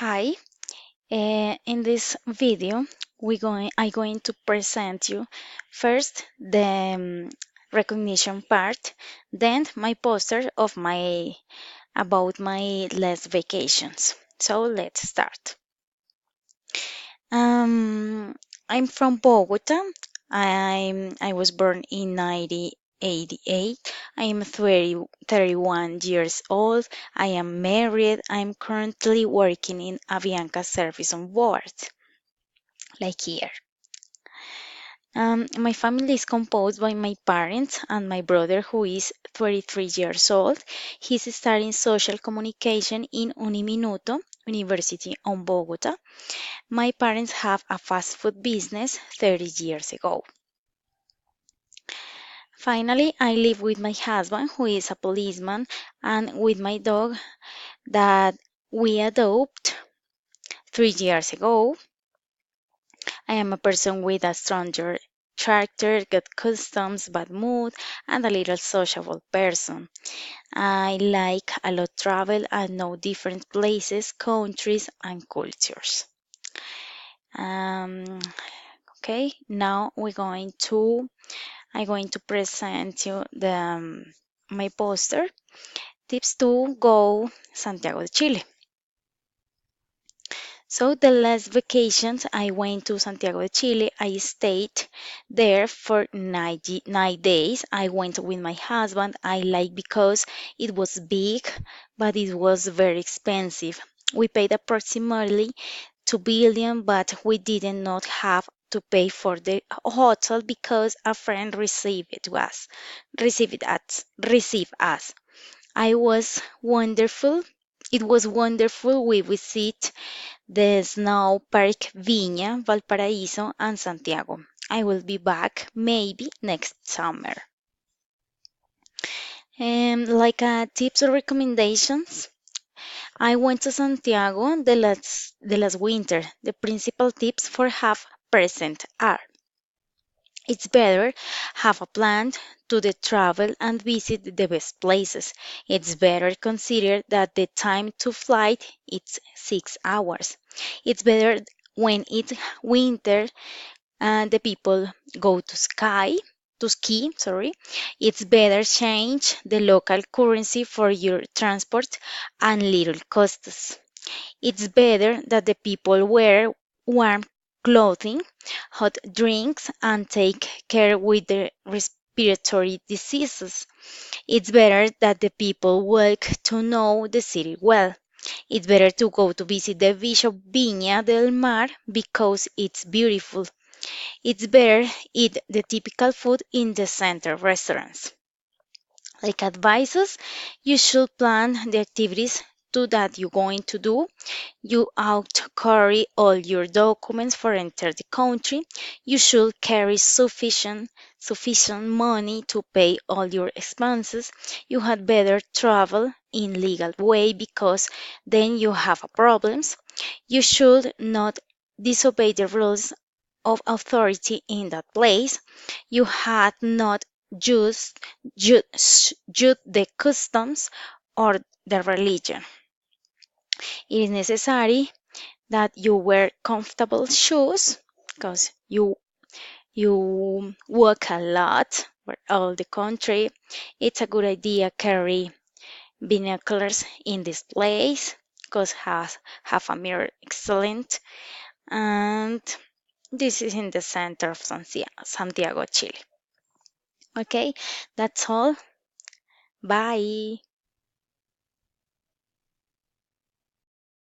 Hi, in this video, I'm going to present you first the recognition part, then my poster of my about my last vacations. So let's start. Um, I'm from Bogota. I was born in 1988. I am 31 years old. I am married. I'm currently working in Avianca service on board, like here. My family is composed by my parents and my brother, who is 33 years old. He's studying social communication in Uniminuto University on Bogota. My parents have a fast food business 30 years ago. Finally, I live with my husband, who is a policeman, and with my dog that we adopted 3 years ago. I am a person with a stronger character, good customs, bad mood, and a little sociable person. I like a lot travel and know different places, countries, and cultures. Um, okay, now I'm going to present you the my poster. Tips to go Santiago de Chile. So the last vacations I went to Santiago de Chile. I stayed there for 9 days. I went with my husband. I like because it was big, but it was very expensive. We paid approximately 2 billion, but we did not have to pay for the hotel because a friend received us. I was wonderful. It was wonderful. We visit the snow park Viña, Valparaíso, and Santiago. I will be back maybe next summer. Like tips or recommendations, I went to Santiago the last winter. The principal tips for half present are: it's better have a plan to the travel and visit the best places. It's better consider that the time to flight is 6 hours. It's better when it's winter and the people go to ski, sorry. It's better change the local currency for your transport and little costs. It's better that the people wear warm clothing, hot drinks, and take care with their respiratory diseases. It's better that the people work to know the city well. It's better to go to visit the beach of Viña del Mar because it's beautiful. It's better eat the typical food in the center restaurants. Like advices, you should plan the activities to that you're going to do. You ought to carry all your documents for enter the country. You should carry sufficient money to pay all your expenses. You had better travel in legal way because then you have problems. You should not disobey the rules of authority in that place. You had not judged the customs or the religion. It is necessary that you wear comfortable shoes because you walk a lot for all the country. It's a good idea carry binoculars in this place because has have a mirror excellent, and this is in the center of Santiago, Chile. Okay, that's all. Bye.